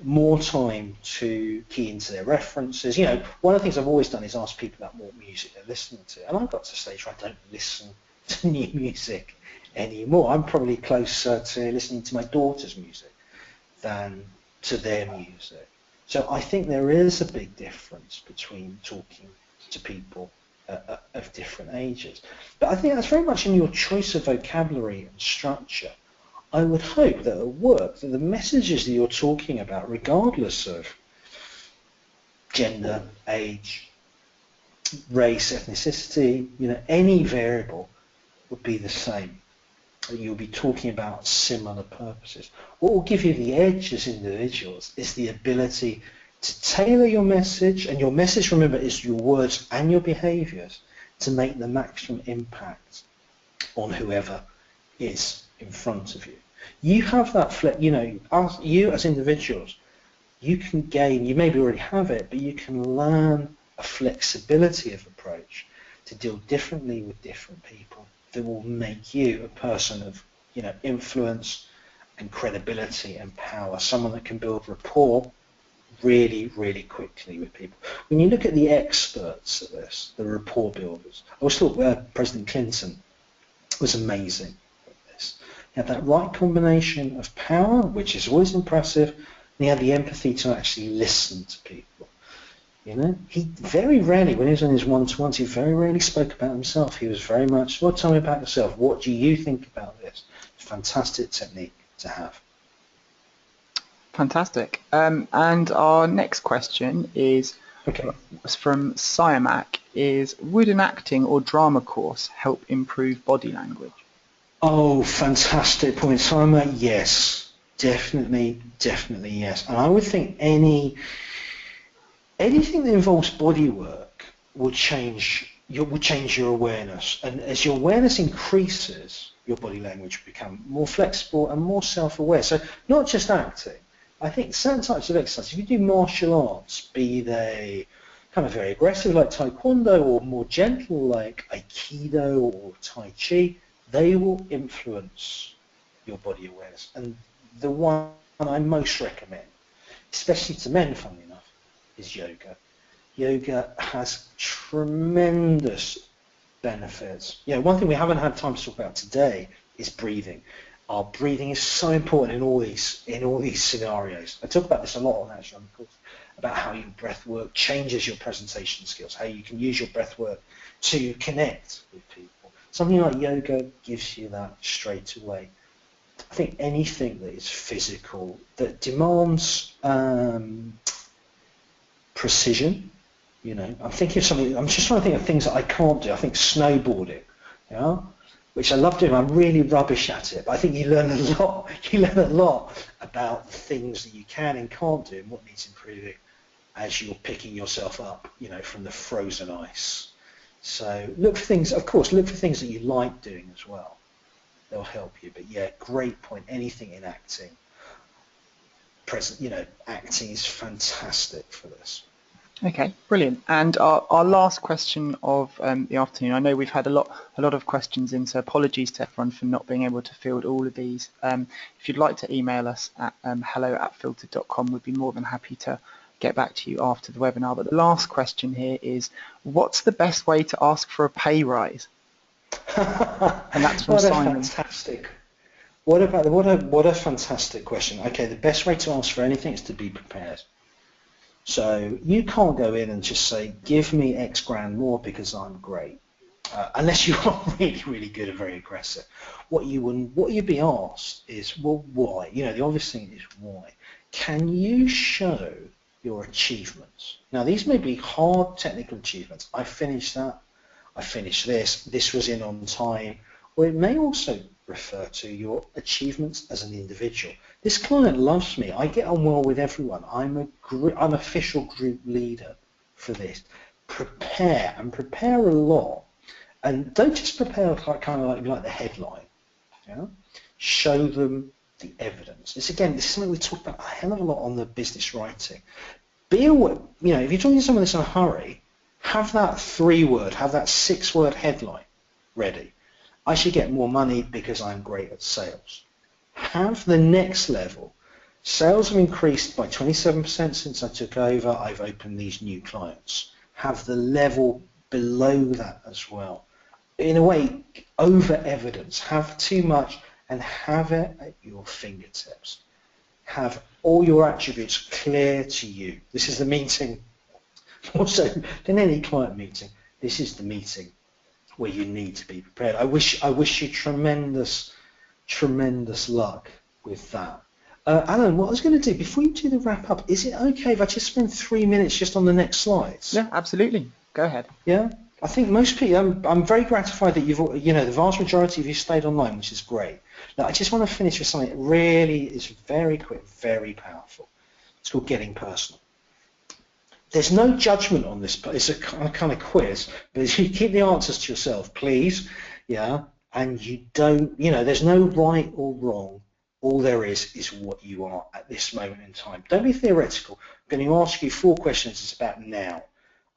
more time to key into their references. One of the things I've always done is ask people about what music they're listening to, and I've got to a stage where I don't listen to new music anymore. I'm probably closer to listening to my daughter's music than to their music. So I think there is a big difference between talking to people of different ages. But I think that's very much in your choice of vocabulary and structure. I would hope that at work, that the messages that you're talking about, regardless of gender, age, race, ethnicity, any variable would be the same. You'll be talking about similar purposes. What will give you the edge as individuals is the ability to tailor your message, and your message, remember, is your words and your behaviours, to make the maximum impact on whoever is in front of you. You have that, you as individuals, you can gain, you maybe already have it, but you can learn a flexibility of approach to deal differently with different people that will make you a person of influence and credibility and power, someone that can build rapport really, really quickly with people. When you look at the experts at this, the rapport builders, I always thought President Clinton was amazing at this. He had that right combination of power, which is always impressive, and he had the empathy to actually listen to people. He very rarely, when he was on his one-to-ones, he very rarely spoke about himself. He was very much, well, tell me about yourself. What do you think about this? Fantastic technique to have. Fantastic. And our next question is from Siamak, is would an acting or drama course help improve body language? Oh, fantastic point. Siamak, yes. Definitely yes. And I would think anything that involves body work will change your awareness. And as your awareness increases, your body language will become more flexible and more self-aware. So not just acting. I think certain types of exercise, if you do martial arts, be they kind of very aggressive like Taekwondo or more gentle like Aikido or Tai Chi, they will influence your body awareness. And the one I most recommend, especially to men, funnily enough, is yoga. Yoga has tremendous benefits. One thing we haven't had time to talk about today is breathing. Our breathing is so important in all these scenarios. I talk about this a lot on Actually, of course, about how your breath work changes your presentation skills, how you can use your breath work to connect with people. Something like yoga gives you that straight away. I think anything that is physical, that demands precision, I'm thinking of something, I'm just trying to think of things that I can't do. I think snowboarding, which I love doing. I'm really rubbish at it, but I think you learn a lot. You learn a lot about the things that you can and can't do and what needs improving as you're picking yourself up, from the frozen ice. So look for things, of course, look for things that you like doing as well. They'll help you. But yeah, great point. Anything in acting, acting is fantastic for this. Okay, brilliant. And our last question of the afternoon. I know we've had a lot of questions in, so apologies to everyone for not being able to field all of these. If you'd like to email us at hello@filtered.com, we'd be more than happy to get back to you after the webinar. But the last question here is, what's the best way to ask for a pay rise? And that's from Simon. Fantastic. What a fantastic question. Okay, the best way to ask for anything is to be prepared. So you can't go in and just say, give me X grand more because I'm great, unless you are really, really good and very aggressive. What you'd be asked is, well, why? The obvious thing is why. Can you show your achievements? Now, these may be hard technical achievements. I finished that. I finished this. This was in on time. Or it may also refer to your achievements as an individual. This client loves me. I get on well with everyone. I'm official group leader for this. Prepare a lot, and don't just prepare like the headline. Show them the evidence. This is something we talk about a hell of a lot on the business writing. Be aware. If you're talking to someone that's in a hurry, have that 3-word, have that 6-word headline ready. I should get more money because I'm great at sales. Have the next level. Sales have increased by 27% since I took over. I've opened these new clients. Have the level below that as well. In a way, over evidence. Have too much and have it at your fingertips. Have all your attributes clear to you. This is the meeting. More so than any client meeting, this is the meeting where you need to be prepared. I wish you tremendous luck with that. Alan, what I was going to do, before you do the wrap up, is it okay if I just spend 3 minutes just on the next slides? Yeah, absolutely. Go ahead. Yeah? I think most people, I'm very gratified that the vast majority of you stayed online, which is great. Now, I just want to finish with something that really is very quick, very powerful. It's called getting personal. There's no judgment on this, but it's a kind of quiz, but you keep the answers to yourself, please, yeah, and you don't, there's no right or wrong. All there is what you are at this moment in time. Don't be theoretical. I'm going to ask you 4 questions. It's about now.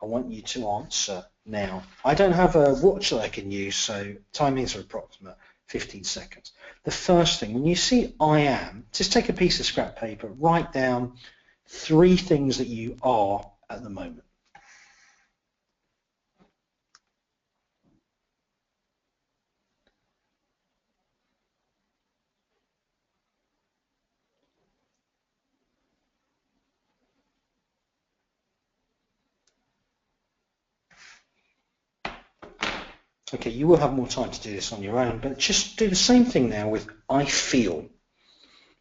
I want you to answer now. I don't have a watch that I can use, so timings are approximate, 15 seconds. The first thing, when you see I am, just take a piece of scrap paper, write down 3 things that you are at the moment. Okay, you will have more time to do this on your own, but just do the same thing now with I feel.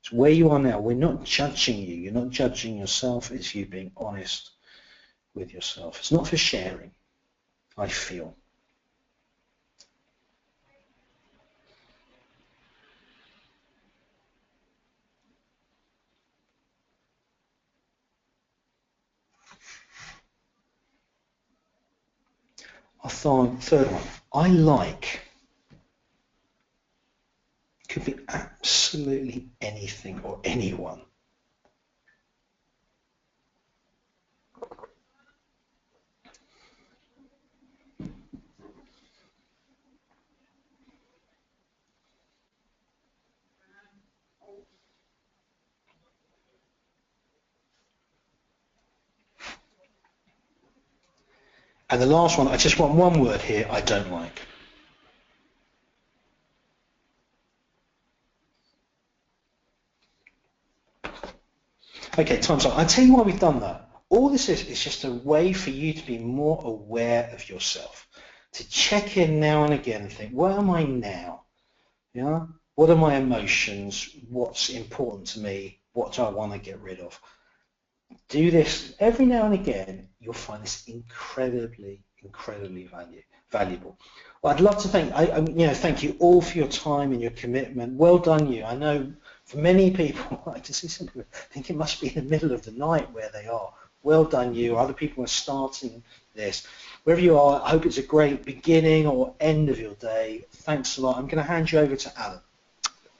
It's where you are now. We're not judging you. You're not judging yourself. It's you being honest with yourself. It's not for sharing. I feel. Our third one. I like. Could be absolutely anything or anyone. And the last one, I just want one word here, I don't like. Okay, time's up. I'll tell you why we've done that. All this is just a way for you to be more aware of yourself, to check in now and again and think, where am I now? Yeah? What are my emotions? What's important to me? What do I want to get rid of? Do this every now and again. You'll find this incredibly valuable. Well, I'd love to thank you all for your time and your commitment. Well done, you. I know for many people, I just see some people think it must be in the middle of the night where they are. Well done, you. Other people are starting this. Wherever you are, I hope it's a great beginning or end of your day. Thanks a lot. I'm going to hand you over to Alan.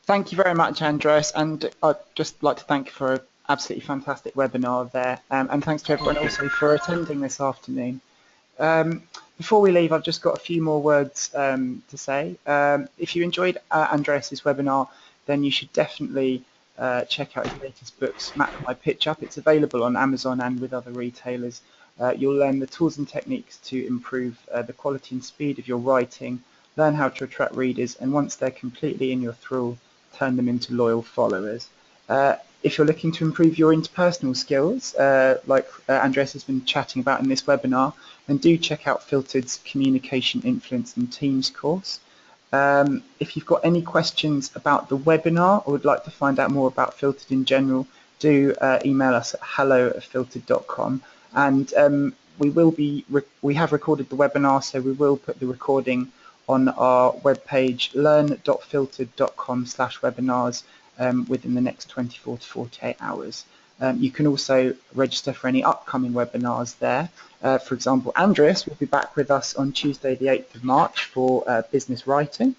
Thank you very much, Andreas, and I'd just like to thank you for an absolutely fantastic webinar there, and thanks to everyone also for attending this afternoon. Before we leave, I've just got a few more words to say. If you enjoyed Andreas's webinar, then you should definitely check out his latest books, Map My Pitch Up. It's available on Amazon and with other retailers. You'll learn the tools and techniques to improve the quality and speed of your writing, learn how to attract readers, and once they're completely in your thrall, turn them into loyal followers. If you're looking to improve your interpersonal skills, like Andreas has been chatting about in this webinar, then do check out Filtered's Communication, Influence and Teams course. If you've got any questions about the webinar or would like to find out more about Filtered in general, do email us at hello@filtered.com. And we have recorded the webinar, so we will put the recording on our webpage, learn.filtered.com/webinars, within the next 24 to 48 hours. You can also register for any upcoming webinars there. For example, Andreas will be back with us on Tuesday the 8th of March for business writing.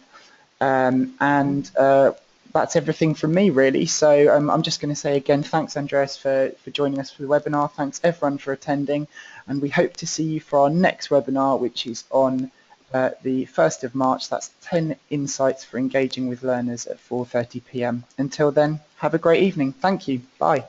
That's everything from me, really. So I'm just going to say again, thanks, Andreas, for joining us for the webinar. Thanks, everyone, for attending. And we hope to see you for our next webinar, which is on the 1st of March. That's 10 insights for engaging with learners at 4:30 p.m. Until then, have a great evening. Thank you. Bye.